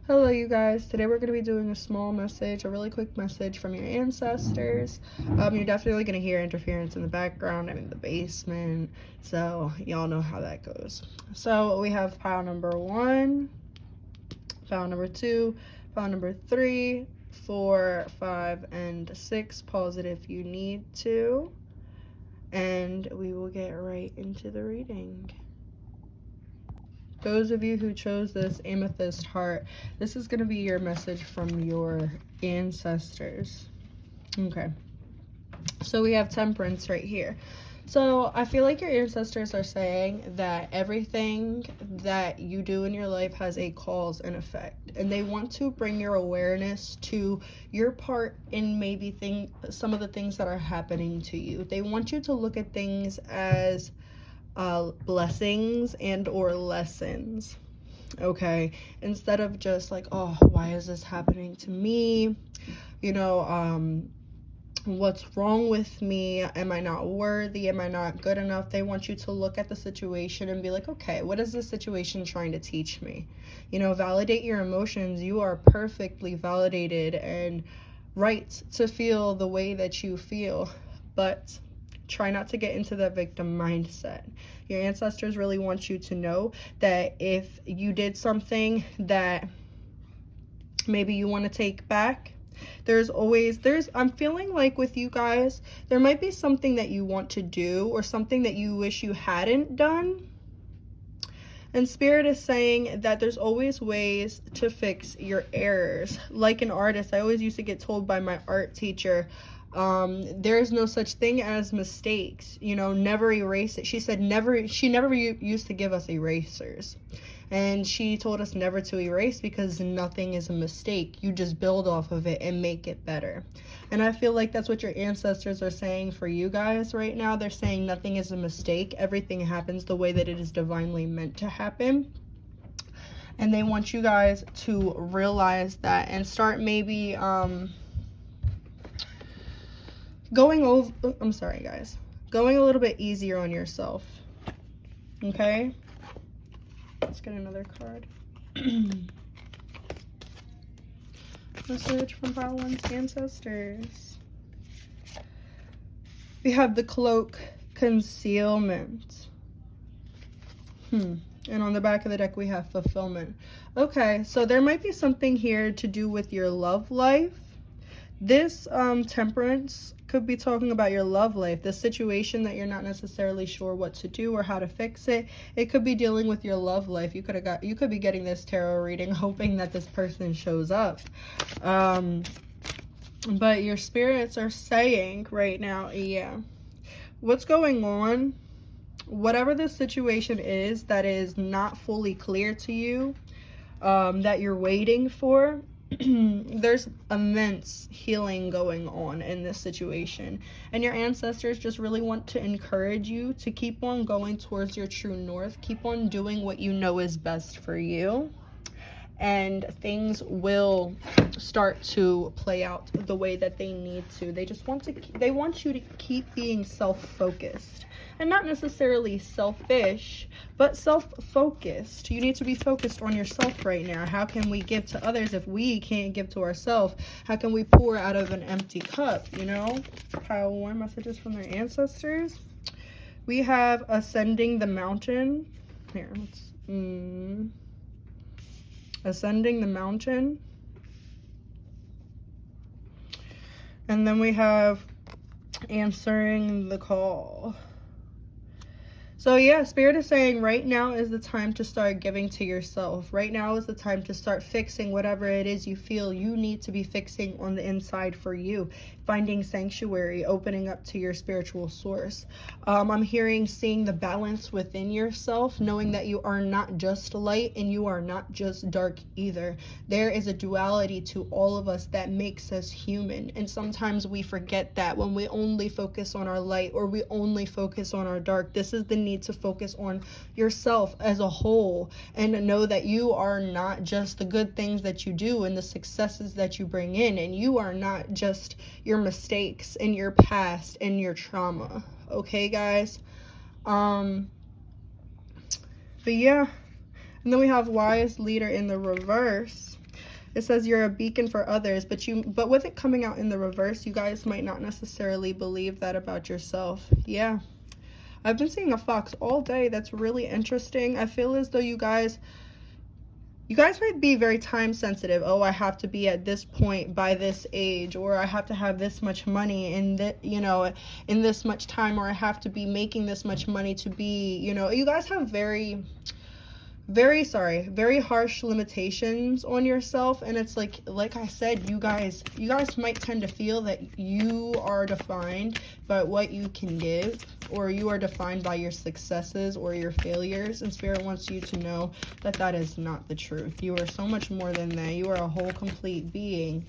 Hello, you guys. Today we're going to be doing a small message, a really quick message from your ancestors. You're definitely going to hear interference in the background. I'm in the basement, so y'all know how that goes. So we have pile number 1, pile number 2, pile number 3, 4, 5, and 6. Pause it if you need to, and we will get right into the reading. Those of you who chose this amethyst heart, this is going to be your message from your ancestors. Okay. So we have temperance right here. So I feel like your ancestors are saying that everything that you do in your life has a cause and effect. And they want to bring your awareness to your part in maybe some of the things that are happening to you. They want you to look at things as blessings and or lessons, okay, instead of just like, oh, why is this happening to me, what's wrong with me, am I not worthy, am I not good enough. They want you to look at the situation and be like, okay, what is this situation trying to teach me? Validate your emotions. You are perfectly validated and right to feel the way that you feel, but try not to get into that victim mindset. Your ancestors really want you to know that if you did something that maybe you want to take back, I'm feeling like with you guys, there might be something that you want to do or something that you wish you hadn't done. And Spirit is saying that there's always ways to fix your errors. Like an artist, I always used to get told by my art teacher, there's no such thing as mistakes, never erase it. She said she never used to give us erasers. And she told us never to erase because nothing is a mistake. You just build off of it and make it better. And I feel like that's what your ancestors are saying for you guys right now. They're saying nothing is a mistake. Everything happens the way that it is divinely meant to happen. And they want you guys to realize that and start maybe going a little bit easier on yourself. Okay? Let's get another card. Message from pile 1's ancestors. We have the cloak, concealment. And on the back of the deck we have fulfillment. Okay, so there might be something here to do with your love life. This temperance could be talking about your love life, the situation that you're not necessarily sure what to do or how to fix it. It could be dealing with your love life. You could be getting this tarot reading hoping that this person shows up. But your spirits are saying right now, what's going on, whatever the situation is that is not fully clear to you, that you're waiting for, there's immense healing going on in this situation, and your ancestors just really want to encourage you to keep on going towards your true north. Keep on doing what you know is best for you, and things will start to play out the way that they need to. They want you to keep being self-focused, and not necessarily selfish, but self-focused. You need to be focused on yourself right now. How can we give to others if we can't give to ourselves? How can we pour out of an empty cup, Pile 1, messages from their ancestors. We have ascending the mountain. Here, ascending the mountain. And then we have answering the call. So yeah, Spirit is saying right now is the time to start giving to yourself. Right now is the time to start fixing whatever it is you feel you need to be fixing on the inside for you. Finding sanctuary, opening up to your spiritual source. I'm hearing seeing the balance within yourself, knowing that you are not just light and you are not just dark either. There is a duality to all of us that makes us human. And sometimes we forget that when we only focus on our light or we only focus on our dark. This is the need to focus on yourself as a whole and know that you are not just the good things that you do and the successes that you bring in, and you are not just your mistakes and your past and your trauma. Okay, guys? But yeah. And then we have wise leader in the reverse. It says you're a beacon for others, but with it coming out in the reverse, you guys might not necessarily believe that about yourself. Yeah. I've been seeing a fox all day. That's really interesting. I feel as though you guys might be very time sensitive. Oh, I have to be at this point by this age, or I have to have this much money in that, in this much time, or I have to be making this much money to be, you guys have very harsh limitations on yourself. And it's like I said, you guys might tend to feel that you are defined by what you can give, or you are defined by your successes or your failures, and Spirit wants you to know that that is not the truth. You are so much more than that. You are a whole complete being,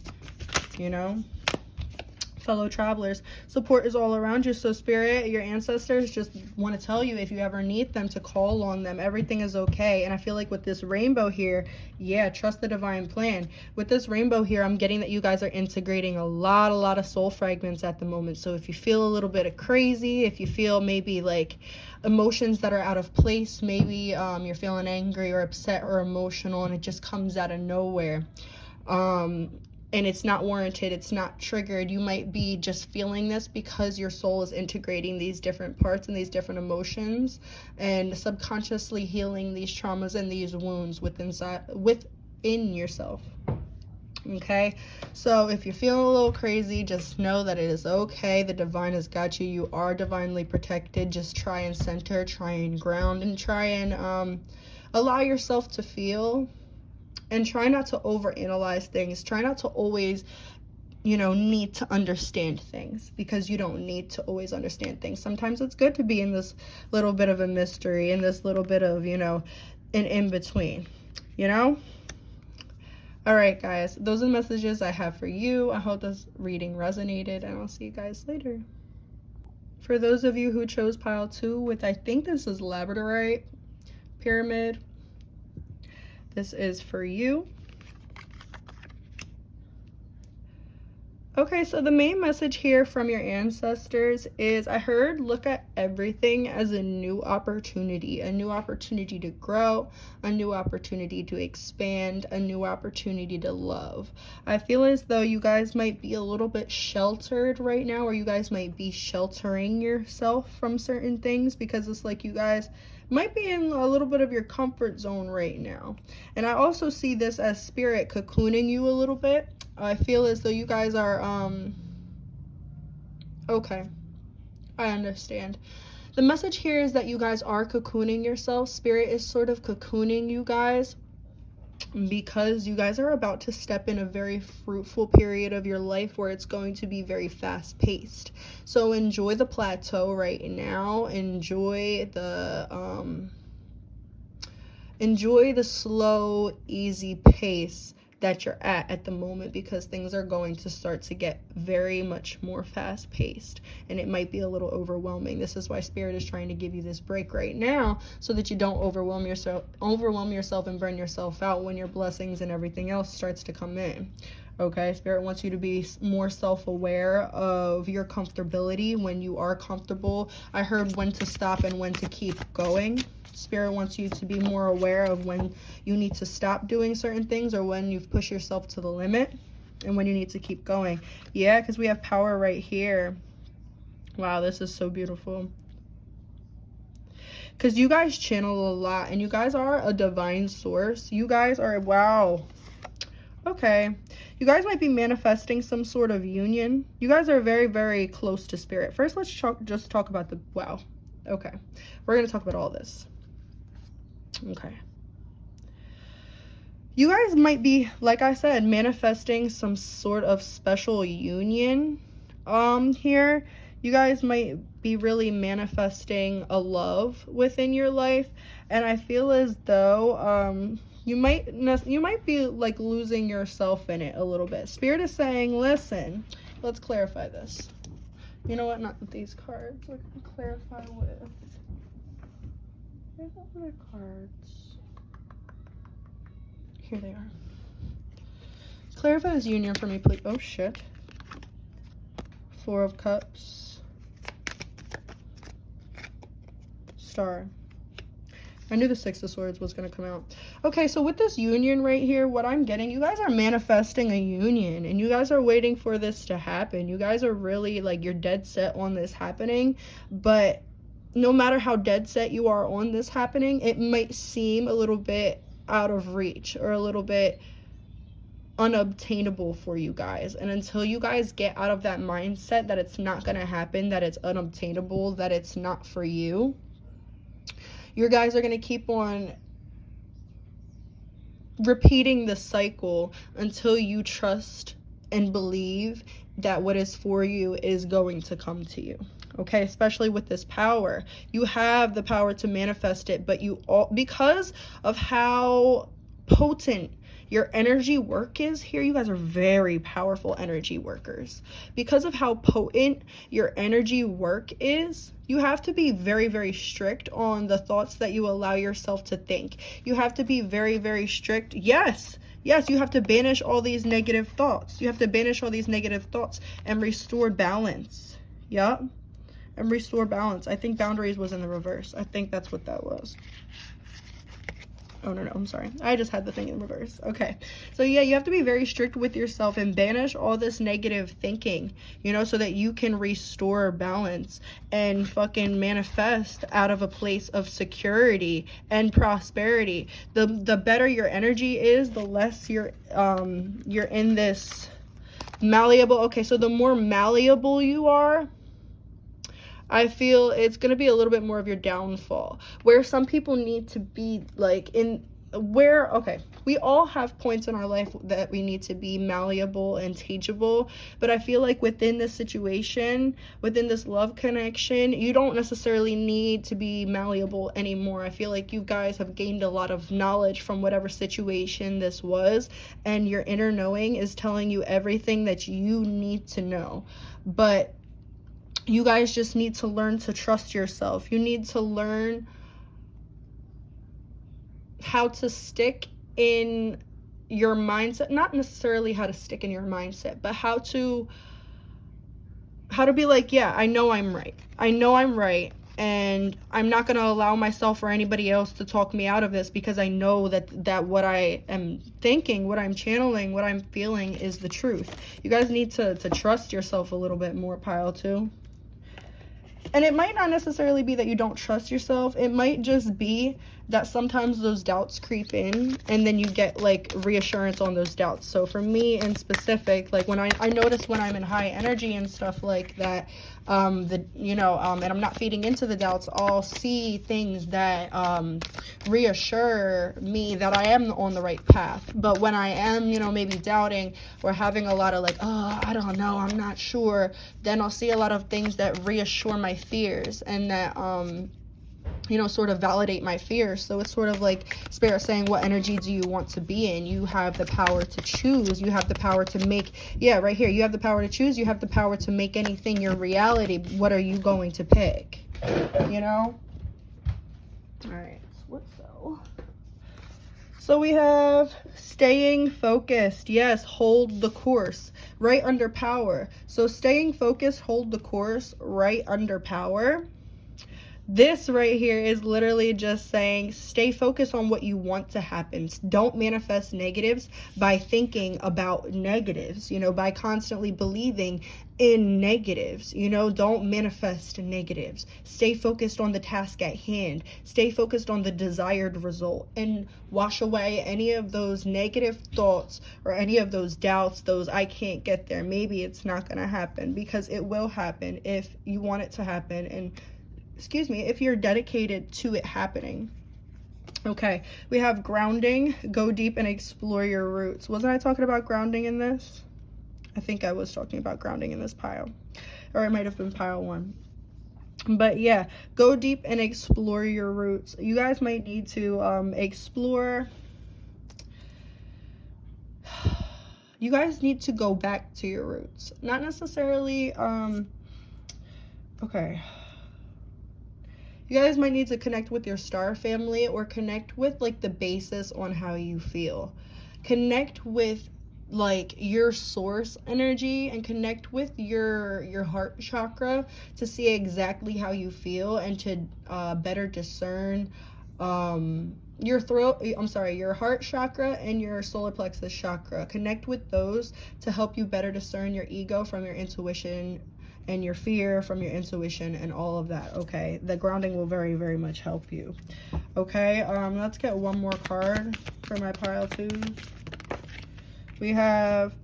fellow travelers. Support is all around you. So Spirit, your ancestors just want to tell you, if you ever need them, to call on them. Everything is okay. And I feel like with this rainbow here, yeah, trust the divine plan. With this rainbow here, I'm getting that you guys are integrating a lot of soul fragments at the moment. So if you feel a little bit of crazy, if you feel maybe like emotions that are out of place, maybe you're feeling angry or upset or emotional and it just comes out of nowhere, and it's not warranted, it's not triggered. You might be just feeling this because your soul is integrating these different parts and these different emotions and subconsciously healing these traumas and these wounds within yourself. Okay, so if you're feeling a little crazy, just know that it is okay. The divine has got you. You are divinely protected. Just try and center, try and ground, and try and allow yourself to feel. And try not to overanalyze things. Try not to always, need to understand things, because you don't need to always understand things. Sometimes it's good to be in this little bit of a mystery, in this little bit of, an in-between, All right, guys. Those are the messages I have for you. I hope this reading resonated, and I'll see you guys later. For those of you who chose pile 2 with, I think this is labradorite pyramid, this is for you. Okay, so the main message here from your ancestors is, I heard, look at everything as a new opportunity to grow, a new opportunity to expand, a new opportunity to love. I feel as though you guys might be a little bit sheltered right now, or you guys might be sheltering yourself from certain things, because it's like you guys might be in a little bit of your comfort zone right now. And I also see this as Spirit cocooning you a little bit. I feel as though you guys are, okay, I understand. The message here is that you guys are cocooning yourself. Spirit is sort of cocooning you guys, because you guys are about to step in a very fruitful period of your life where it's going to be very fast paced. So enjoy the plateau right now. Enjoy the slow, easy pace that you're at the moment, because things are going to start to get very much more fast paced, and it might be a little overwhelming. This is why Spirit is trying to give you this break right now, so that you don't overwhelm yourself and burn yourself out when your blessings and everything else starts to come in. Okay, Spirit wants you to be more self-aware of your comfortability when you are comfortable. I heard when to stop and when to keep going. Spirit wants you to be more aware of when you need to stop doing certain things, or when you've pushed yourself to the limit, and when you need to keep going. Yeah, because we have power right here. Wow, this is so beautiful. Because you guys channel a lot, and you guys are a divine source. You guys are, wow. Okay. You guys might be manifesting some sort of union. You guys are very, very close to Spirit. First, let's just talk about the, wow. Okay. We're going to talk about all this. Okay. You guys might be, like I said, manifesting some sort of special union here. You guys might be really manifesting a love within your life, and I feel as though you might be like losing yourself in it a little bit. Spirit is saying, listen, let's clarify this. You know what? Not with these cards. We're going to clarify with, where's the other cards? Here they are. Clarify this union for me, please. Oh, shit. 4 of Cups. Star. I knew the 6 of Swords was going to come out. Okay, so with this union right here, what I'm getting, you guys are manifesting a union and you guys are waiting for this to happen. You guys are really like, you're dead set on this happening, but no matter how dead set you are on this happening, it might seem a little bit out of reach or a little bit unobtainable for you guys. And until you guys get out of that mindset that it's not going to happen, that it's unobtainable, that it's not for you, you guys are going to keep on repeating the cycle until you trust and believe that what is for you is going to come to you. Okay, especially with this power, you have the power to manifest it, but you all, because of how potent your energy work is here, you guys are very powerful energy workers. Because of how potent your energy work is, you have to be very, very strict on the thoughts that you allow yourself to think. You have to be very, very strict. Yes, you have to banish all these negative thoughts. You have to banish all these negative thoughts and restore balance. Yep. And restore balance. I think boundaries was in the reverse. I think that's what that was. Oh, no, I'm sorry. I just had the thing in reverse. Okay. So, yeah, you have to be very strict with yourself and banish all this negative thinking, you know, so that you can restore balance and fucking manifest out of a place of security and prosperity. The better your energy is, the less you're in this malleable. Okay, so the more malleable you are, I feel it's going to be a little bit more of your downfall, where some people need to be like okay, we all have points in our life that we need to be malleable and teachable, but I feel like within this situation, within this love connection, you don't necessarily need to be malleable anymore. I feel like you guys have gained a lot of knowledge from whatever situation this was, and your inner knowing is telling you everything that you need to know. But you guys just need to learn to trust yourself. You need to learn how to stick in your mindset, not necessarily how to stick in your mindset, but how to be like, yeah, I know I'm right. And I'm not going to allow myself or anybody else to talk me out of this, because I know that what I am thinking, what I'm channeling, what I'm feeling is the truth. You guys need to trust yourself a little bit more, pile 2. And it might not necessarily be that you don't trust yourself. It might just be that sometimes those doubts creep in and then you get like reassurance on those doubts. So for me in specific, like when I notice when I'm in high energy and stuff like that, and I'm not feeding into the doubts, I'll see things that reassure me that I am on the right path. But when I am, maybe doubting or having a lot of like, oh, I don't know, I'm not sure, then I'll see a lot of things that reassure my fears and that sort of validate my fears. So it's sort of like Spirit saying, what energy do you want to be in? You have the power to choose. You have the power to make, right here, you have the power to choose. You have the power to make anything your reality. What are you going to pick? All right, what's so we have staying focused. Yes, hold the course, right under power. So staying focused, hold the course, right under power. This right here is literally just saying stay focused on what you want to happen. Don't manifest negatives by thinking about negatives, by constantly believing in negatives. Don't manifest negatives. Stay focused on the task at hand. Stay focused on the desired result and wash away any of those negative thoughts or any of those doubts, those I can't get there. Maybe it's not going to happen, because it will happen if you want it to happen. And if you're dedicated to it happening. Okay, we have grounding. Go deep and explore your roots. Wasn't I talking about grounding in this? I think I was talking about grounding in this pile. Or it might have been pile 1. But yeah, go deep and explore your roots. You guys might need to explore. You guys need to go back to your roots. Not necessarily, okay. You guys might need to connect with your star family or connect with like the basis on how you feel. Connect with like your source energy and connect with your heart chakra to see exactly how you feel and to better discern your heart chakra and your solar plexus chakra. Connect with those to help you better discern your ego from your intuition, and your fear from your intuition, and all of that. Okay, the grounding will very, very much help you. Okay, let's get one more card for my pile twos. We have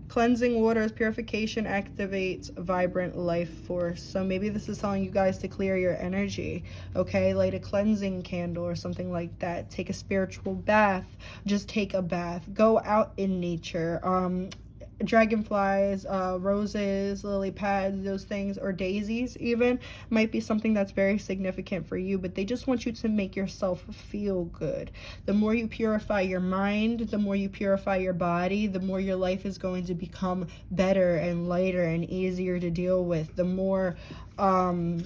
cleansing waters, purification activates vibrant life force. So maybe this is telling you guys to clear your energy. Okay, light a cleansing candle or something like that. Take a spiritual bath. Just take a bath. Go out in nature. Dragonflies, roses, lily pads, those things, or daisies even, might be something that's very significant for you, but they just want you to make yourself feel good. The more you purify your mind, the more you purify your body, the more your life is going to become better and lighter and easier to deal with. The more, the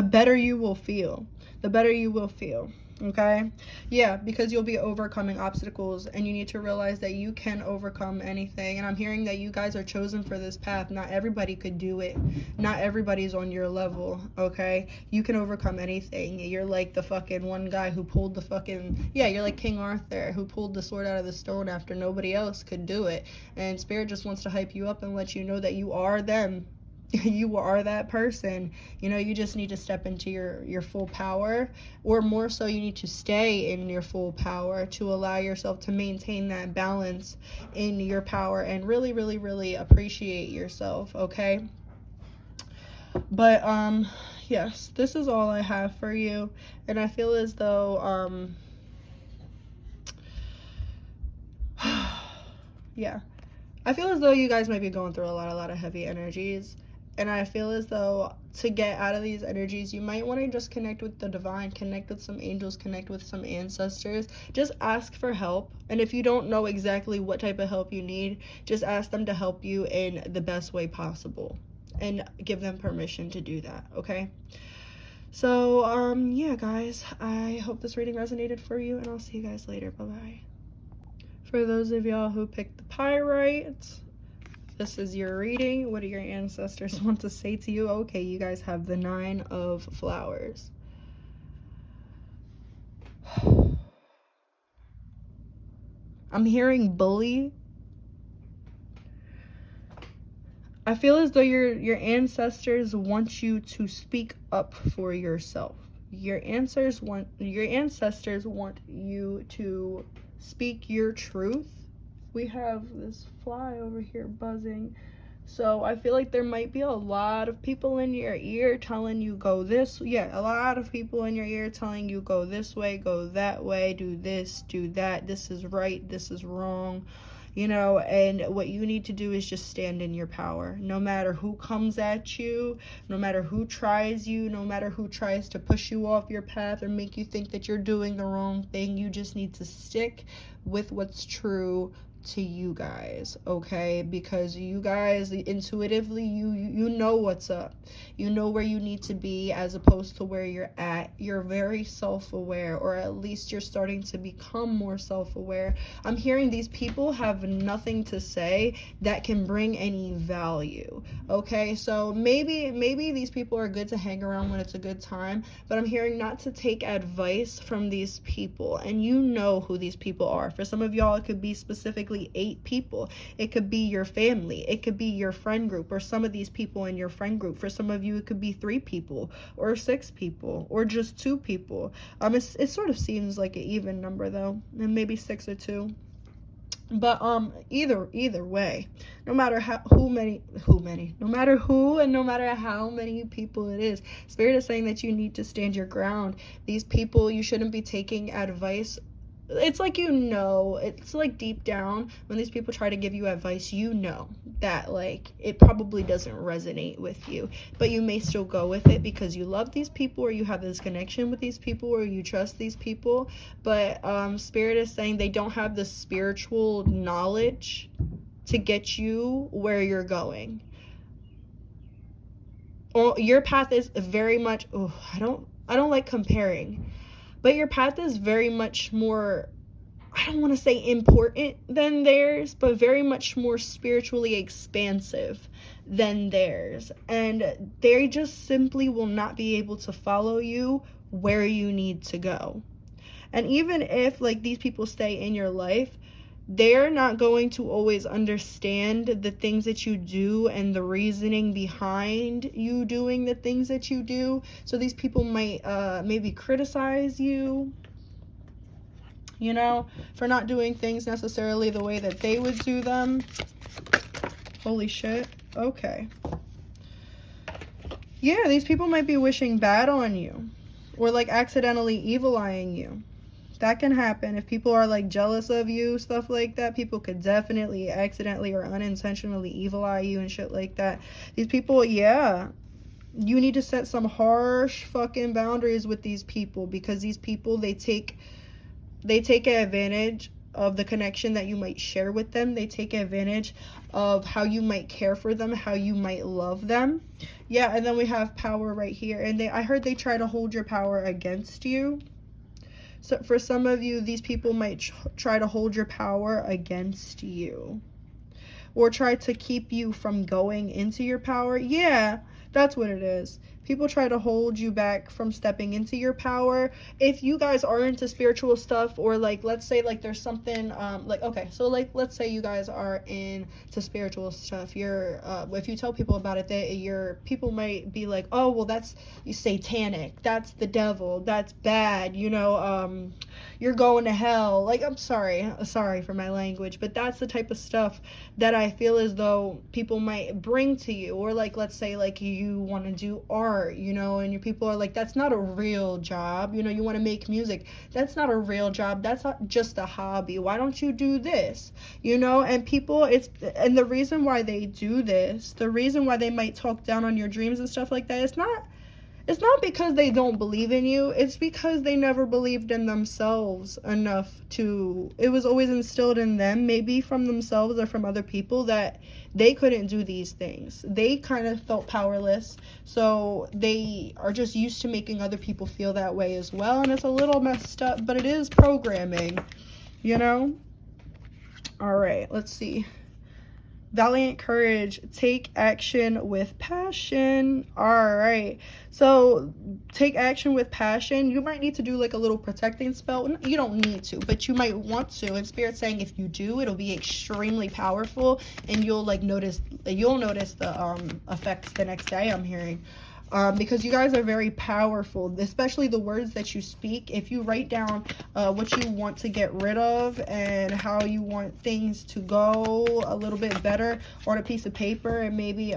better you will feel. The better you will feel. Okay, yeah, because you'll be overcoming obstacles, and you need to realize that you can overcome anything. And I'm hearing that you guys are chosen for this path. Not everybody could do it. Not everybody's on your level. Okay, you can overcome anything. You're like the fucking one guy who pulled the fucking, yeah, you're like King Arthur who pulled the sword out of the stone after nobody else could do it. And Spirit just wants to hype you up and let you know that you are them. You are that person. You know, you just need to step into your full power, or more so, you need to stay in your full power to allow yourself to maintain that balance in your power and really, really, really appreciate yourself. Okay, but yes, this is all I have for you, and I feel as though yeah, I feel as though you guys might be going through a lot of heavy energies. And I feel as though to get out of these energies, you might want to just connect with the divine, connect with some angels, connect with some ancestors. Just ask for help. And if you don't know exactly what type of help you need, just ask them to help you in the best way possible. And give them permission to do that, okay? So, yeah, guys, I hope this reading resonated for you, and I'll see you guys later. Bye-bye. For those of y'all who picked the pyrite, this is your reading. What do your ancestors want to say to you? Okay, you guys have the 9 of flowers. I'm hearing bully. I feel as though your ancestors want you to speak up for yourself. Your ancestors want you to speak your truth. We have this fly over here buzzing. So I feel like there might be a lot of people in your ear telling you go this. Yeah, a lot of people in your ear telling you go this way, go that way, do this, do that. This is right, this is wrong. You know, and what you need to do is just stand in your power. No matter who comes at you, no matter who tries you, no matter who tries to push you off your path or make you think that you're doing the wrong thing, you just need to stick with what's true to you guys, okay? Because you guys intuitively, you know what's up. You know where you need to be as opposed to where you're at. You're very self-aware, or at least you're starting to become more self-aware. I'm hearing these people have nothing to say that can bring any value, okay? So maybe these people are good to hang around when it's a good time, but I'm hearing not to take advice from these people, and you know who these people are. For some of y'all, it could be specifically 8 people. It could be your family. It could be your friend group, or some of these people in your friend group. For some of you, it could be 3 people or 6 people or just 2 people. It sort of seems like an even number though, and maybe 6 or 2. But either way, no matter no matter who and no matter how many people it is, Spirit is saying that you need to stand your ground. These people, you shouldn't be taking advice. It's like, you know, it's like deep down when these people try to give you advice, you know that like it probably doesn't resonate with you, but you may still go with it because you love these people, or you have this connection with these people, or you trust these people. But Spirit is saying they don't have the spiritual knowledge to get you where you're going. Or your path is very much, I don't like comparing, but your path is very much more, I don't want to say important than theirs, but very much more spiritually expansive than theirs. And they just simply will not be able to follow you where you need to go. And even if like these people stay in your life, they're not going to always understand the things that you do and the reasoning behind you doing the things that you do. So these people might maybe criticize you, you know, for not doing things necessarily the way that they would do them. Holy shit. Okay. Yeah, these people might be wishing bad on you, or like accidentally evil-eyeing you. That can happen. If people are like jealous of you, stuff like that, people could definitely accidentally or unintentionally evil eye you and shit like that. These people, yeah, you need to set some harsh fucking boundaries with these people, because these people, they take advantage of the connection that you might share with them. They take advantage of how you might care for them, how you might love them. Yeah, and then we have power right here. And I heard they try to hold your power against you. So for some of you, these people might try to hold your power against you, or try to keep you from going into your power. Yeah, that's what it is. People try to hold you back from stepping into your power. If you guys are into spiritual stuff, or like, let's say like there's something like, okay, so like let's say you guys are into spiritual stuff. You're if you tell people about it, people might be like, oh well, that's satanic, that's the devil, that's bad, you know, you're going to hell. Like, I'm sorry for my language, but that's the type of stuff that I feel as though people might bring to you. Or like, let's say like you want to do art, you know, and your people are like, that's not a real job, you know, you want to make music, that's not a real job, that's not just a hobby, why don't you do this, you know? And people, and the reason why they do this, the reason why they might talk down on your dreams and stuff like that, it's not because they don't believe in you. It's because they never believed in themselves enough to, it was always instilled in them, maybe from themselves or from other people, that they couldn't do these things. They kind of felt powerless. So they are just used to making other people feel that way as well. And it's a little messed up, but it is programming, you know? All right, let's see. Valiant courage, take action with passion. All right, so take action with passion. You might need to do like a little protecting spell. You don't need to, but you might want to. And Spirit's saying if you do, it'll be extremely powerful, and you'll notice the effects the next day, I'm hearing. Because you guys are very powerful, especially the words that you speak. If you write down what you want to get rid of and how you want things to go a little bit better on a piece of paper, and maybe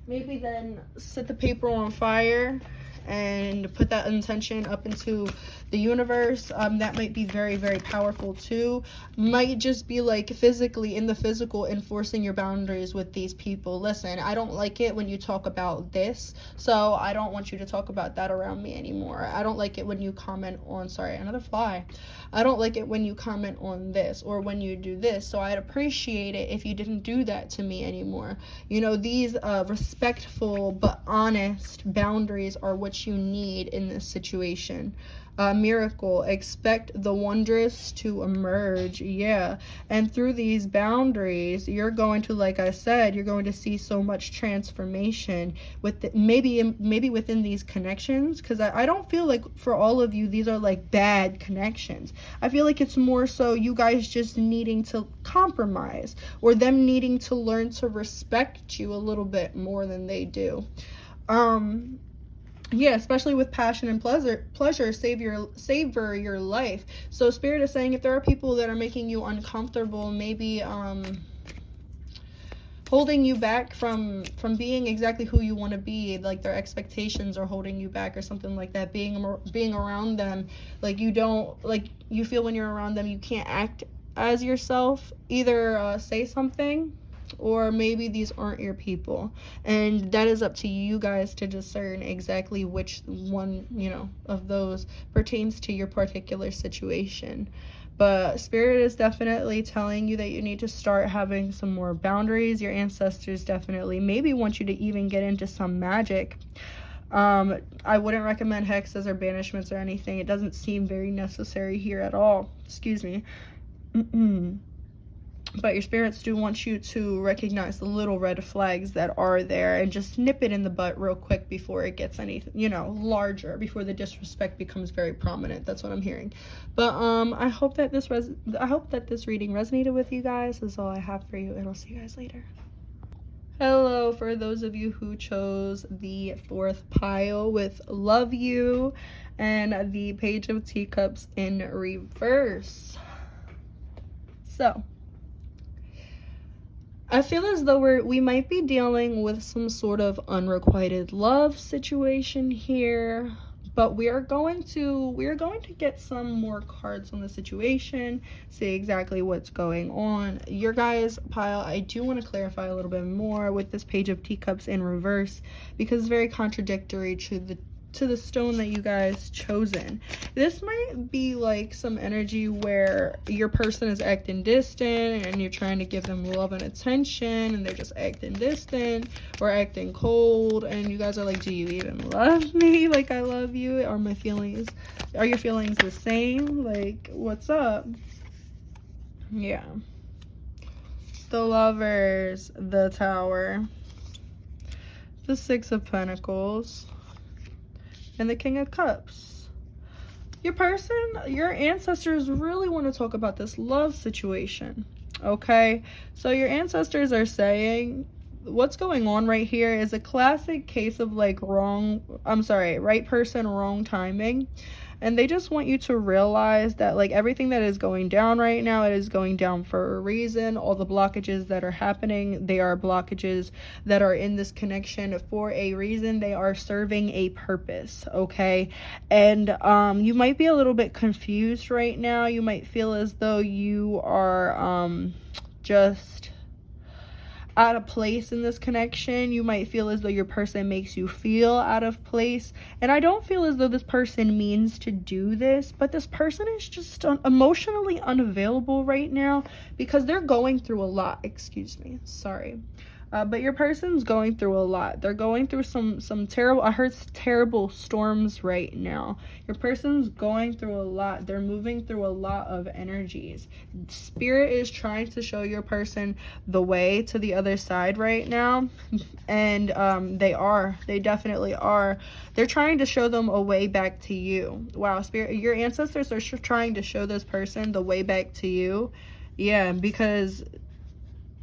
then set the paper on fire and put that intention up into the universe, that might be very, very powerful too. Might just be like physically, in the physical, enforcing your boundaries with these people. Listen, I don't like it when you talk about this, so I don't want you to talk about that around me anymore. I don't like it when you comment on, sorry, another fly. I don't like it when you comment on this or when you do this, so I'd appreciate it if you didn't do that to me anymore. You know, these respectful but honest boundaries are what you need in this situation. Miracle, expect the wondrous to emerge. Yeah, and through these boundaries, you're going to, like I said, you're going to see so much transformation with maybe within these connections, because I don't feel like for all of you these are like bad connections. I feel like it's more so you guys just needing to compromise, or them needing to learn to respect you a little bit more than they do. Yeah, especially with passion and pleasure, savor your life. So Spirit is saying if there are people that are making you uncomfortable, maybe holding you back from being exactly who you want to be, like their expectations are holding you back or something like that, being around them, like you feel when you're around them you can't act as yourself, either say something, or maybe these aren't your people, and that is up to you guys to discern exactly which one, you know, of those pertains to your particular situation. But Spirit is definitely telling you that you need to start having some more boundaries. Your ancestors definitely maybe want you to even get into some magic. I wouldn't recommend hexes or banishments or anything. It doesn't seem very necessary here at all. Excuse me. But your spirits do want you to recognize the little red flags that are there and just nip it in the butt real quick before it gets any, larger, before the disrespect becomes very prominent. That's what I'm hearing. But I hope that this reading resonated with you guys. That's all I have for you, and I'll see you guys later. Hello, for those of you who chose the 4th pile with Love You and the Page of Teacups in reverse. So, I feel as though we might be dealing with some sort of unrequited love situation here, but we are going to get some more cards on the situation, see exactly what's going on. Your guys' pile, I do want to clarify a little bit more with this Page of Teacups in reverse, because it's very contradictory to the stone that you guys chosen. This might be like some energy where your person is acting distant and you're trying to give them love and attention, and they're just acting distant or acting cold, and you guys are like, do you even love me like I love you? Are your feelings the same? Like, what's up? Yeah. The Lovers, the Tower, the 6 of Pentacles, and the King of Cups. Your person, your ancestors really want to talk about this love situation, okay? So your ancestors are saying what's going on right here is a classic case of like right person, wrong timing. And they just want you to realize that like everything that is going down right now, it is going down for a reason. All the blockages that are happening, they are blockages that are in this connection for a reason. They are serving a purpose, okay? And you might be a little bit confused right now. You might feel as though you are just out of place in this connection. You might feel as though your person makes you feel out of place, and I don't feel as though this person means to do this, but this person is just emotionally unavailable right now because they're going through a lot. Excuse me, sorry. But your person's going through a lot. They're going through some terrible storms right now. Your person's going through a lot. They're moving through a lot of energies. Spirit is trying to show your person the way to the other side right now. And they definitely are. They're trying to show them a way back to you. Wow, Spirit, your ancestors are trying to show this person the way back to you. Yeah, because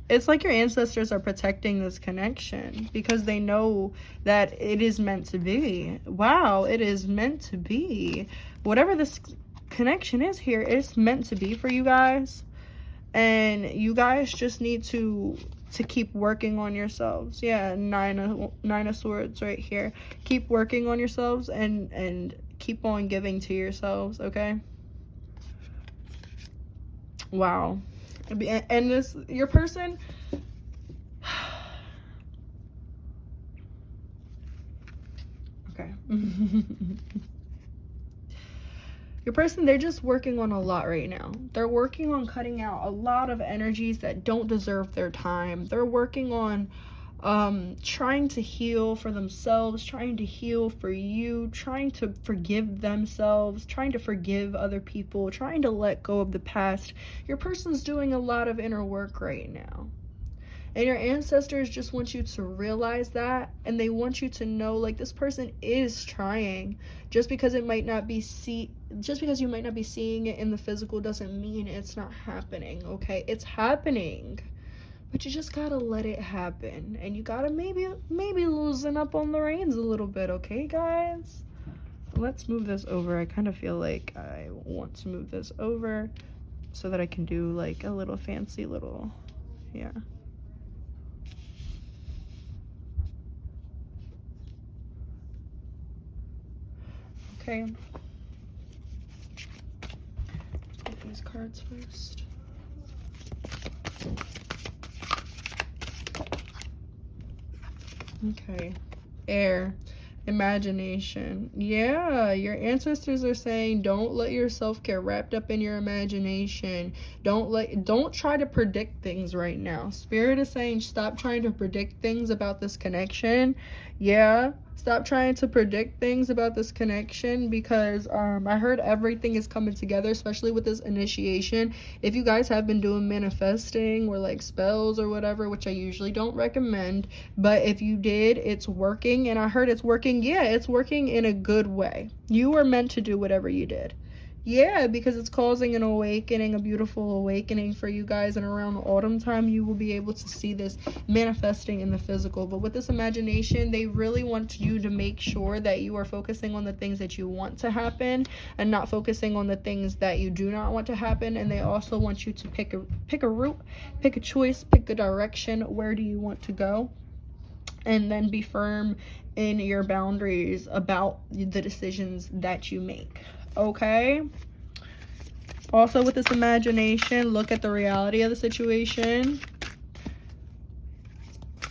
it's like your ancestors are protecting this connection because they know that it is meant to be. Wow, it is meant to be. Whatever this connection is here, it's meant to be for you guys. And you guys just need to keep working on yourselves. Yeah, nine of Swords right here. Keep working on yourselves and keep on giving to yourselves, okay? Wow. And this, your person, okay. Your person, they're just working on a lot right now. They're working on cutting out a lot of energies that don't deserve their time. They're working on trying to heal for themselves, trying to heal for you, trying to forgive themselves, trying to forgive other people, trying to let go of the past. Your person's doing a lot of inner work right now. And your ancestors just want you to realize that, and they want you to know like this person is trying. Just because you might not be seeing it in the physical doesn't mean it's not happening, okay? It's happening. But you just gotta let it happen. And you gotta maybe loosen up on the reins a little bit, okay, guys? Let's move this over. I kind of feel like I want to move this over so that I can do like a little fancy little, yeah. Okay. Let's get these cards first. Okay, air, imagination. Yeah, your ancestors are saying don't let yourself get wrapped up in your imagination. Don't try to predict things right now. Spirit is saying stop trying to predict things about this connection. Yeah, Stop trying to predict things about this connection, because I heard everything is coming together, especially with this initiation. If you guys have been doing manifesting or like spells or whatever, which I usually don't recommend, but if you did, it's working. And I heard it's working. Yeah, it's working in a good way. You were meant to do whatever you did. Yeah, because it's causing an awakening, a beautiful awakening for you guys. And around autumn time, you will be able to see this manifesting in the physical. But with this imagination, they really want you to make sure that you are focusing on the things that you want to happen and not focusing on the things that you do not want to happen. And they also want you to pick a route, pick a choice, pick a direction. Where do you want to go? And then be firm in your boundaries about the decisions that you make. Okay? Also, with this imagination, look at the reality of the situation.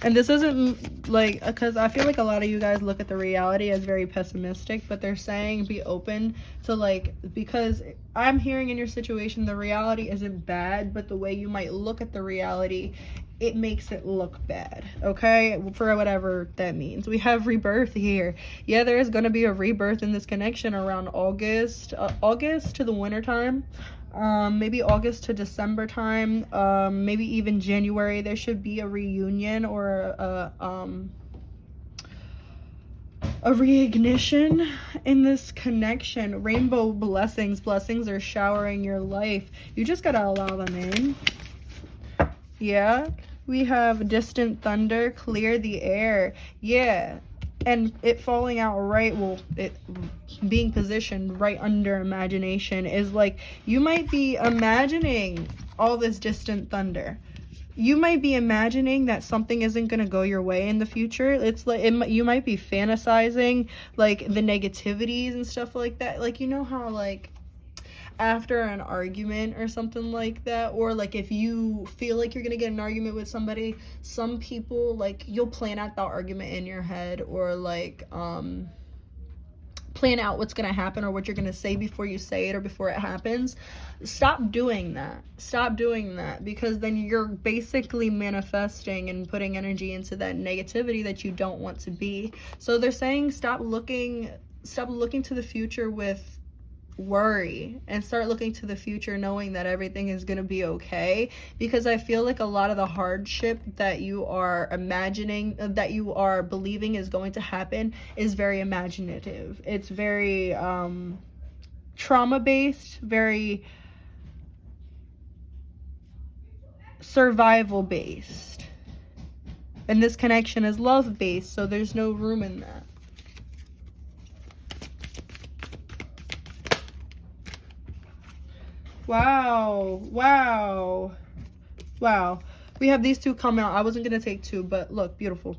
And this isn't like, because I feel like a lot of you guys look at the reality as very pessimistic, but they're saying be open to, like, because I'm hearing in your situation, the reality isn't bad, but the way you might look at the reality, it makes it look bad, okay? For whatever that means. We have rebirth here. Yeah, there is going to be a rebirth in this connection around August to the winter time. Maybe August to December time, maybe even January. There should be a reunion or a reignition in this connection. Rainbow blessings are showering your life. You just gotta allow them in. Yeah, we have distant thunder, clear the air. Yeah, and it falling out right, well, it being positioned right under imagination is like, you might be imagining all this distant thunder. You might be imagining that something isn't going to go your way in the future. It's like, you might be fantasizing like the negativities and stuff like that. Like, you know how like after an argument or something like that, or like if you feel like you're gonna get an argument with somebody, some people, like, you'll plan out the argument in your head, or like plan out what's gonna happen or what you're gonna say before you say it or before it happens. Stop doing that, because then you're basically manifesting and putting energy into that negativity that you don't want to be. So they're saying stop looking to the future with worry and start looking to the future knowing that everything is going to be okay, because I feel like a lot of the hardship that you are imagining, that you are believing is going to happen, is very imaginative. It's very trauma based, very survival based, and this connection is love based, so there's no room in that. Wow. We have these two come out. I wasn't going to take two, but look, beautiful.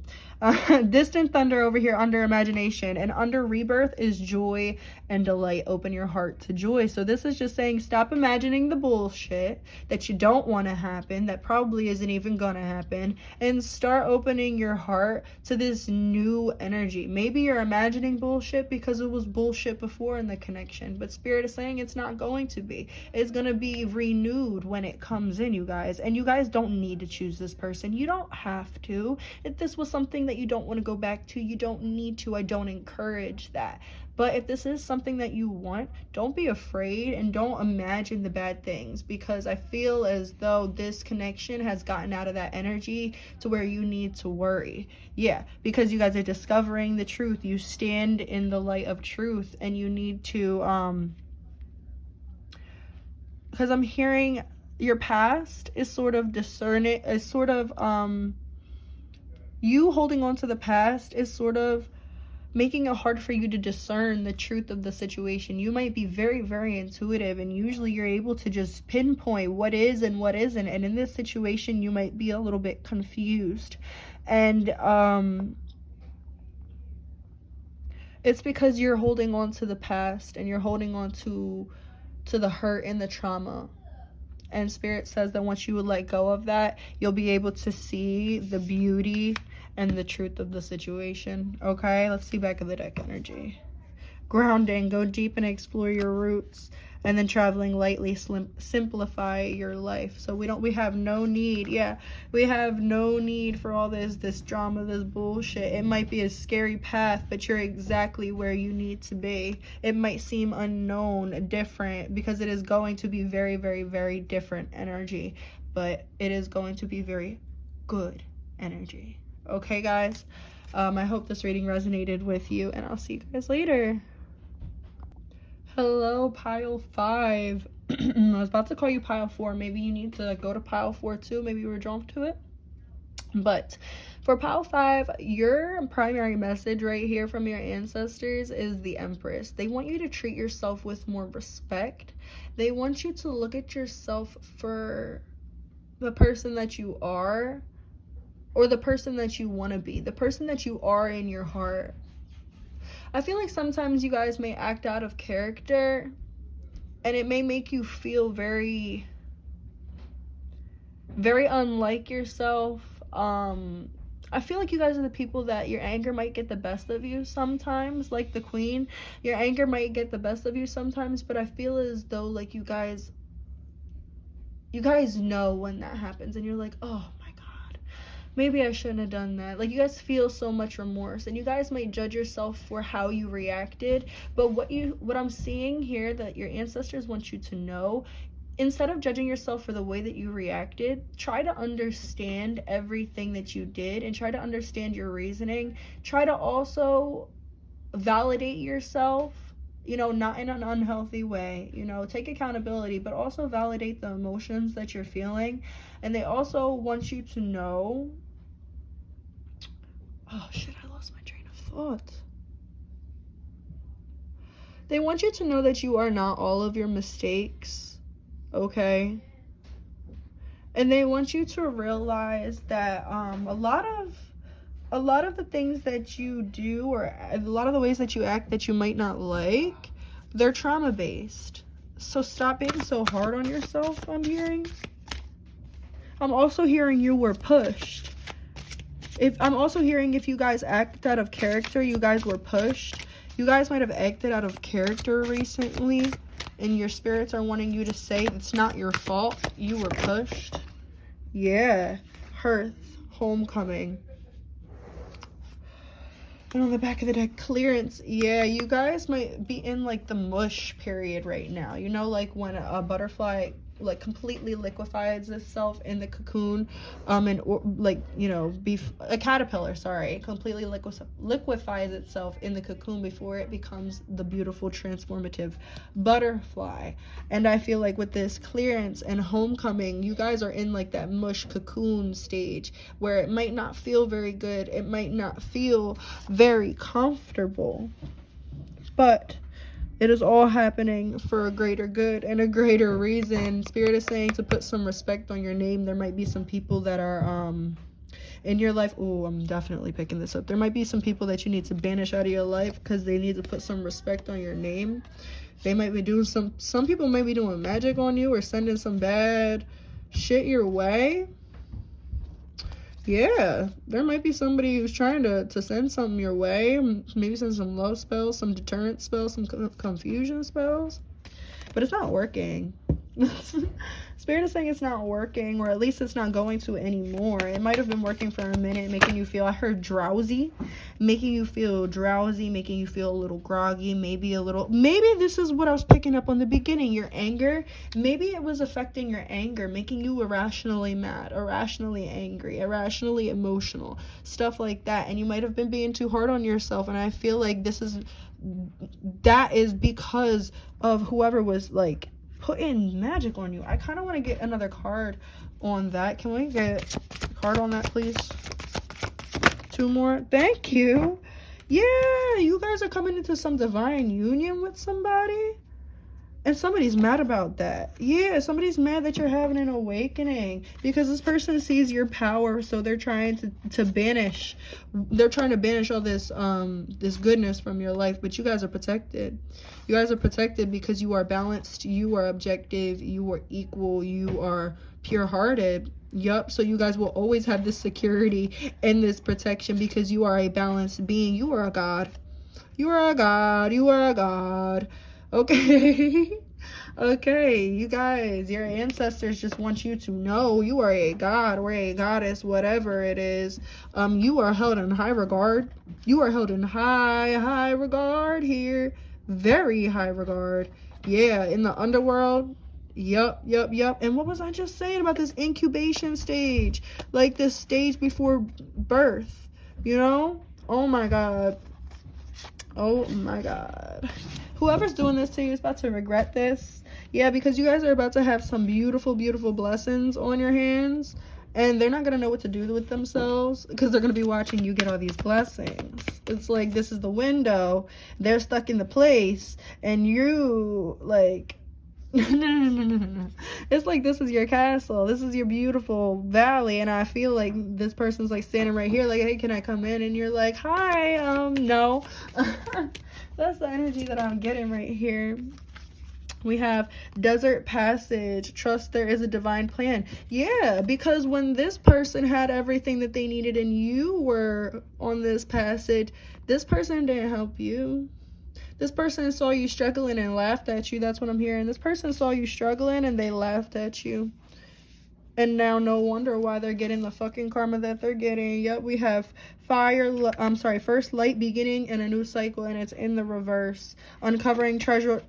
Distant thunder over here under imagination, and under rebirth is joy and delight. Open your heart to joy. So this is just saying stop imagining the bullshit that you don't want to happen, that probably isn't even going to happen, and start opening your heart to this new energy. Maybe you're imagining bullshit because it was bullshit before in the connection, but Spirit is saying it's not going to be. It's going to be renewed when it comes in, you guys. And you guys don't need to choose this person. You don't have to. If this was something that you don't want to go back to, you don't need to. I don't encourage that. But if this is something that you want, don't be afraid and don't imagine the bad things, because I feel as though this connection has gotten out of that energy to where you need to worry. Yeah, because you guys are discovering the truth. You stand in the light of truth, and you need to because I'm hearing your past is sort of discerning, is sort of you holding on to the past is sort of making it hard for you to discern the truth of the situation. You might be very, very intuitive, and usually you're able to just pinpoint what is and what isn't. And in this situation, you might be a little bit confused. And it's because you're holding on to the past, and you're holding on to the hurt and the trauma. And Spirit says that once you would let go of that, you'll be able to see the beauty and the truth of the situation. Okay, let's see back of the deck energy. Grounding, go deep and explore your roots. And then traveling lightly, simplify your life. So we have no need, we have no need for all this drama, this bullshit. It might be a scary path, but you're exactly where you need to be. It might seem unknown, different, because it is going to be very, very, very different energy, but it is going to be very good energy. Okay, guys? I hope this reading resonated with you, and I'll see you guys later. Hello, pile 5. I was about to call you pile 4. Maybe you need to go to pile 4 too. Maybe you were drawn to it. But for pile 5, your primary message right here from your ancestors is the Empress. They want you to treat yourself with more respect. They want you to look at yourself for the person that you are, or the person that you want to be, the person that you are in your heart. I feel like sometimes you guys may act out of character, and it may make you feel very, very unlike yourself. I feel like you guys are the people that your anger might get the best of you sometimes, like the Queen. Your anger might get the best of you sometimes, but I feel as though like you guys know when that happens, and you're like, oh my God, maybe I shouldn't have done that. Like, you guys feel so much remorse, and you guys might judge yourself for how you reacted. But what I'm seeing here that your ancestors want you to know, instead of judging yourself for the way that you reacted, try to understand everything that you did and try to understand your reasoning. Try to also validate yourself, not in an unhealthy way. Take accountability, but also validate the emotions that you're feeling. And they also want you to know, oh shit, I lost my train of thought. They want you to know that you are not all of your mistakes, okay? And they want you to realize that a lot of the things that you do, or a lot of the ways that you act that you might not like, they're trauma based. So stop being so hard on yourself, I'm hearing. I'm also hearing you were pushed. I'm also hearing if you guys act out of character, you guys were pushed. You guys might have acted out of character recently, and your spirits are wanting you to say it's not your fault, you were pushed. Yeah. Hearth, homecoming. And on the back of the deck, clearance. Yeah, you guys might be in like the mush period right now. Like when a butterfly like completely liquefies itself in the cocoon, a caterpillar, completely liquefies itself in the cocoon before it becomes the beautiful transformative butterfly. And I feel like with this clearance and homecoming, you guys are in like that mush cocoon stage where it might not feel very good, it might not feel very comfortable, but it is all happening for a greater good and a greater reason. Spirit is saying to put some respect on your name. There might be some people that are in your life. Oh, I'm definitely picking this up. There might be some people that you need to banish out of your life because they need to put some respect on your name. They might be doing some people might be doing magic on you or sending some bad shit your way. Yeah, there might be somebody who's trying to send something your way. Maybe send some love spells, some deterrent spells, some confusion spells. But it's not working. Spirit is saying it's not working, or at least it's not going to anymore. It might have been working for a minute, making you feel, I heard drowsy, making you feel drowsy, making you feel a little groggy, maybe this is what I was picking up on the beginning, your anger. Maybe it was affecting your anger, making you irrationally mad, irrationally angry, irrationally emotional, stuff like that. And you might have been being too hard on yourself. And I feel like that is because of whoever was like putting magic on you. I kind of want to get another card on that. Can we get a card on that, please? 2 more. Thank you. Yeah, you guys are coming into some divine union with somebody, and somebody's mad about that. Yeah, somebody's mad that you're having an awakening because this person sees your power, so they're trying to banish. They're trying to banish all this this goodness from your life, but you guys are protected. You guys are protected because you are balanced, you are objective, you are equal, you are pure-hearted. Yup, so you guys will always have this security and this protection because you are a balanced being. You are a god. You are a god. You are a god. Okay. Okay, you guys, your ancestors just want you to know you are a god or a goddess, whatever it is. You are held in high regard. You are held in high regard here. Very high regard. Yeah, in the underworld. Yup. And what was I just saying about this incubation stage? Like this stage before birth, you know? Oh my god. Oh my god. Whoever's doing this to you is about to regret this. Yeah, because you guys are about to have some beautiful, beautiful blessings on your hands. And they're not going to know what to do with themselves because they're going to be watching you get all these blessings. It's like this is the window. They're stuck in the place. And you, like, no. It's like this is your castle. This is your beautiful valley. And I feel like this person's like standing right here, like, hey, can I come in? And you're like, hi, no. That's the energy that I'm getting right here. We have desert passage. Trust there is a divine plan. Yeah, because when this person had everything that they needed and you were on this passage, this person didn't help you. This person saw you struggling and laughed at you. That's what I'm hearing. This person saw you struggling and they laughed at you. And now no wonder why they're getting the fucking karma that they're getting. Yep, we have first light beginning and a new cycle, and it's in the reverse. Uncovering treasure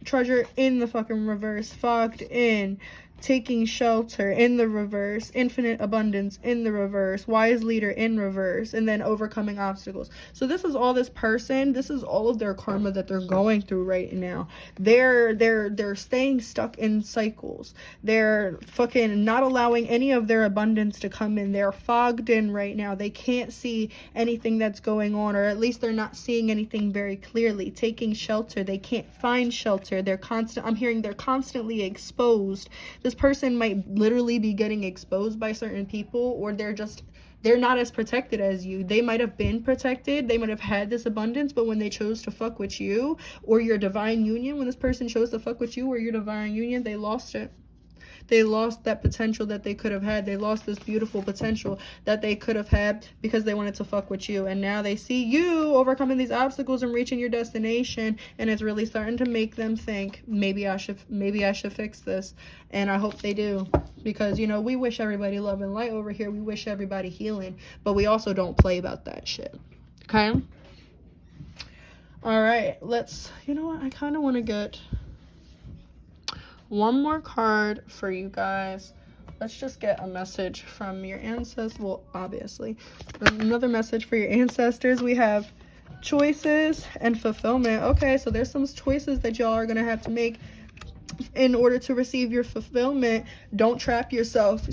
in the fucking reverse. Fogged in. Taking shelter in the reverse. Infinite abundance in the reverse. Wise leader in reverse. And then overcoming obstacles. So this is all this person. This is all of their karma that they're going through right now. They're staying stuck in cycles. They're fucking not allowing any of their abundance to come in. They're fogged in right now. They can't see anything that's going on, or at least they're not seeing anything very clearly. Taking shelter. They can't find shelter. I'm hearing they're constantly exposed. This person might literally be getting exposed by certain people, or they're not as protected as you. They might have been protected. They might have had this abundance, but when they chose to fuck with you or your divine union, when this person chose to fuck with you or your divine union, they lost it. They lost that potential that they could have had. They lost this beautiful potential that they could have had because they wanted to fuck with you. And now they see you overcoming these obstacles and reaching your destination, and it's really starting to make them think, maybe I should fix this. And I hope they do, because we wish everybody love and light over here. We wish everybody healing, but we also don't play about that shit. Okay? All right, I kind of want to get one more card for you guys. Let's just get a message from your ancestors. Well, obviously, another message for your ancestors. We have choices and fulfillment. Okay, so there's some choices that y'all are gonna have to make in order to receive your fulfillment. Don't trap yourself,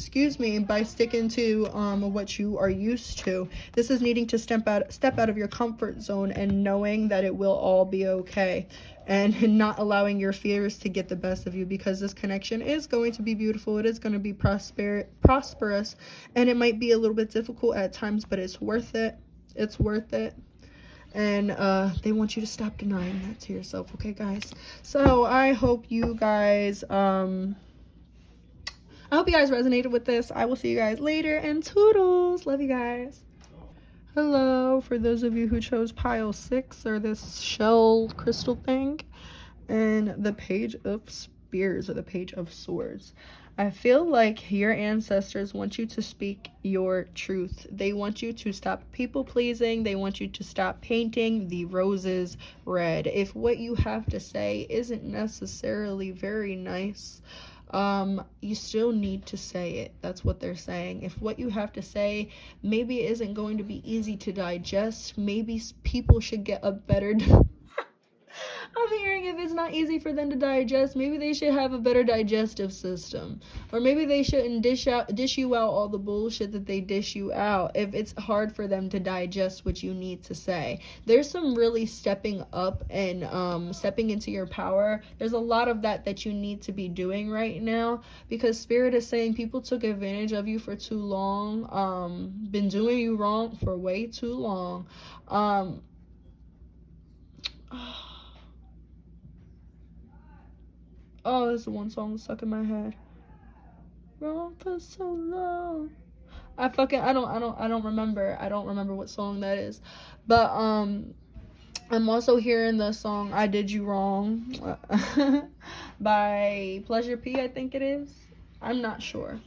by sticking to what you are used to. This is needing to step out of your comfort zone and knowing that it will all be okay, and not allowing your fears to get the best of you, because this connection is going to be beautiful. It is going to be prosperous, and it might be a little bit difficult at times, but it's worth it. It's worth it. And they want you to stop denying that to yourself. Okay, guys? So I hope you guys resonated with this. I will see you guys later, and toodles. Love you guys. Hello, for those of you who chose pile 6, or this shell crystal thing, and the page of spears, or the page of swords. I feel like your ancestors want you to speak your truth. They want you to stop people pleasing. They want you to stop painting the roses red. If what you have to say isn't necessarily very nice, you still need to say it. That's what they're saying. If what you have to say maybe isn't going to be easy to digest, maybe people should get a better I'm hearing if it's not easy for them to digest, maybe they should have a better digestive system. Or maybe they shouldn't dish you out all the bullshit that they dish you out if it's hard for them to digest what you need to say. There's some really stepping up and stepping into your power. There's a lot of that you need to be doing right now, because Spirit is saying people took advantage of you for too long, been doing you wrong for way too long. Oh, there's one song stuck in my head. Wrong for so long. I don't remember. I don't remember what song that is. But I'm also hearing the song I Did You Wrong by Pleasure P, I think it is. I'm not sure.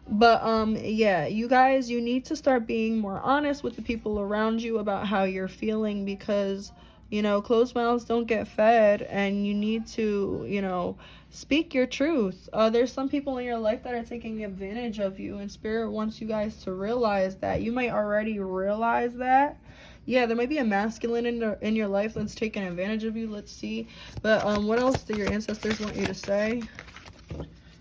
But yeah, you guys, you need to start being more honest with the people around you about how you're feeling, because closed mouths don't get fed, and you need to, speak your truth. There's some people in your life that are taking advantage of you, and Spirit wants you guys to realize that. You might already realize that. Yeah, there might be a masculine in your life that's taking advantage of you. Let's see. But what else do your ancestors want you to say?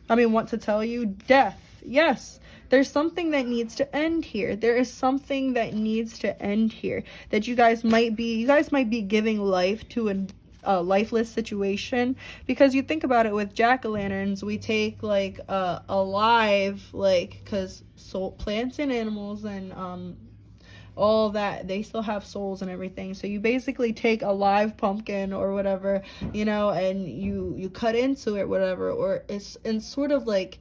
Want to tell you? Death. Yes. There's something that needs to end here. There is something that needs to end here. That you guys might be giving life to a lifeless situation, because you think about it, with jack-o'-lanterns, we take like alive, like, because plants and animals and all that, they still have souls and everything. So you basically take a live pumpkin or whatever, and you cut into it, whatever, or it's sort of like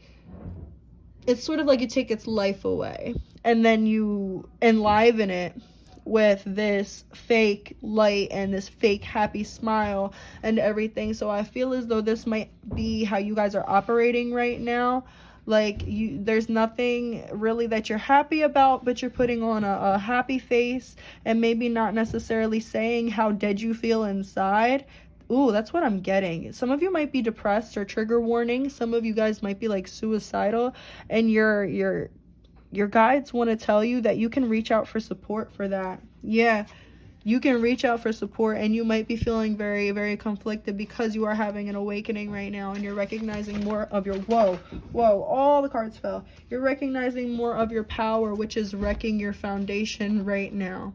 you take its life away, and then you enliven it with this fake light and this fake happy smile and everything. So I feel as though this might be how you guys are operating right now. Like, there's nothing really that you're happy about, but you're putting on a happy face, and maybe not necessarily saying how dead you feel inside. Ooh, that's what I'm getting. Some of you might be depressed, or trigger warning. Some of you guys might be like suicidal, and your guides want to tell you that you can reach out for support for that. Yeah. You can reach out for support, and you might be feeling very, very conflicted because you are having an awakening right now, and you're recognizing more of your, whoa, all the cards fell. You're recognizing more of your power, which is wrecking your foundation right now,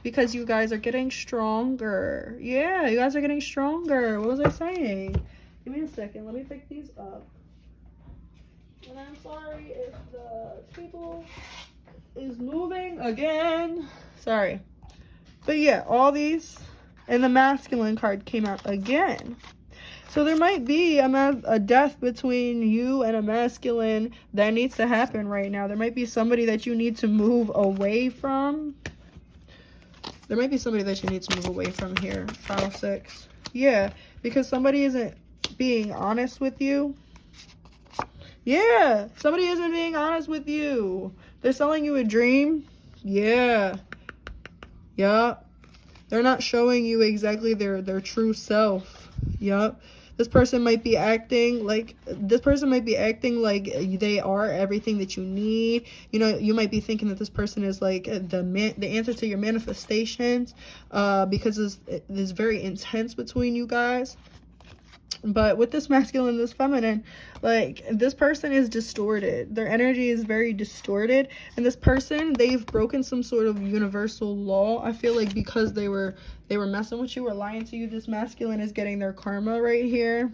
because you guys are getting stronger. Yeah, you guys are getting stronger. What was I saying? Give me a second. Let me pick these up. And I'm sorry if the table is moving again. Sorry. But yeah, all these, and the masculine card came out again. So there might be a death between you and a masculine that needs to happen right now. There might be somebody that you need to move away from. There might be somebody that you need to move away from here, pile 6. Yeah, because somebody isn't being honest with you. Yeah, somebody isn't being honest with you. They're selling you a dream. Yeah. Yup. They're not showing you exactly their true self. Yup. This person might be acting like they are everything that you need. You might be thinking that this person is like the answer to your manifestations, because it's very intense between you guys. But with this masculine and this feminine, like, this person is distorted. Their energy is very distorted. And this person, they've broken some sort of universal law. I feel like because they were messing with you or lying to you, this masculine is getting their karma right here.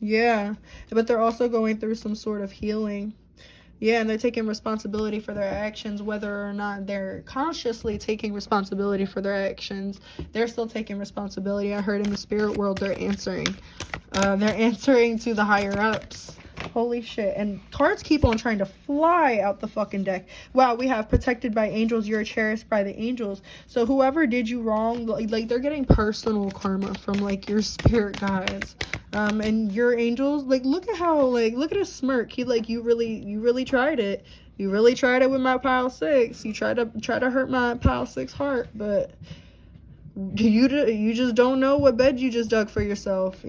Yeah. But they're also going through some sort of healing. Yeah, and they're taking responsibility for their actions, whether or not they're consciously taking responsibility for their actions. They're still taking responsibility. I heard in the spirit world they're answering. They're answering to the higher ups. Holy shit. And cards keep on trying to fly out the fucking deck. Wow, we have protected by angels. You're cherished by the angels. So whoever did you wrong, like they're getting personal karma from like your spirit guides. And your angels, like, look at his smirk. He like, you really tried it. You really tried it with my pile 6. You tried to hurt my pile 6 heart, but you just don't know what bed you just dug for yourself,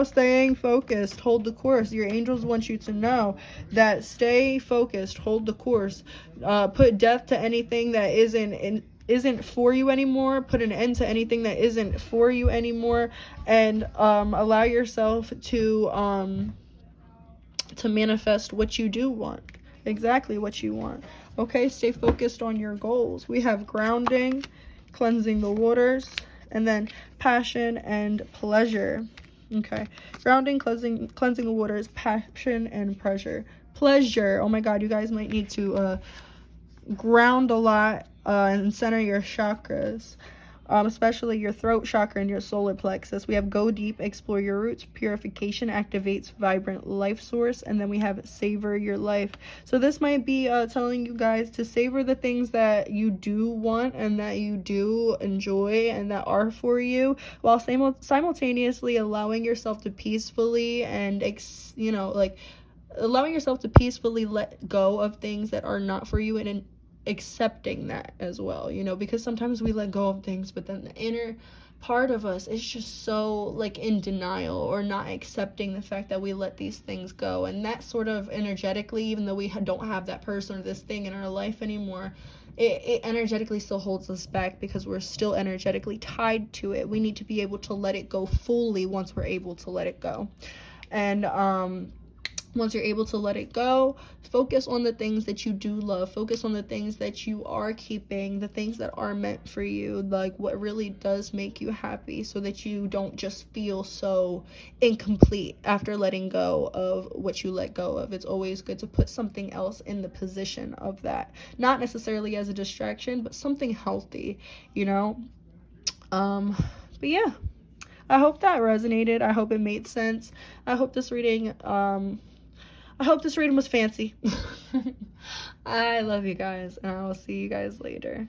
Staying focused, hold the course. Your angels want you to know that stay focused, hold the course. Put death to anything that isn't for you anymore. Put an end to anything that isn't for you anymore, and allow yourself to manifest what you do want, exactly what you want. Okay, stay focused on your goals. We have grounding, cleansing the waters, and then passion and pleasure. Okay, grounding, cleansing the waters, passion and pleasure. Oh my god, you guys might need to ground a lot and center your chakras. especially your throat chakra and your solar plexus. We have go deep, explore your roots, purification activates vibrant life source, and then we have savor your life. So this might be telling you guys to savor the things that you do want and that you do enjoy and that are for you, while simultaneously allowing yourself to peacefully and allowing yourself to peacefully let go of things that are not for you, and accepting that as well, because sometimes we let go of things, but then the inner part of us is just so like in denial or not accepting the fact that we let these things go, and that sort of energetically, even though we don't have that person or this thing in our life anymore, it energetically still holds us back because we're still energetically tied to it. We need to be able to let it go fully once we're able to let it go. And once you're able to let it go, focus on the things that you do love. Focus on the things that you are keeping, the things that are meant for you, like what really does make you happy, so that you don't just feel so incomplete after letting go of what you let go of. It's always good to put something else in the position of that. Not necessarily as a distraction, but something healthy, But yeah, I hope that resonated. I hope it made sense. I hope this reading was fancy. I love you guys, and I will see you guys later.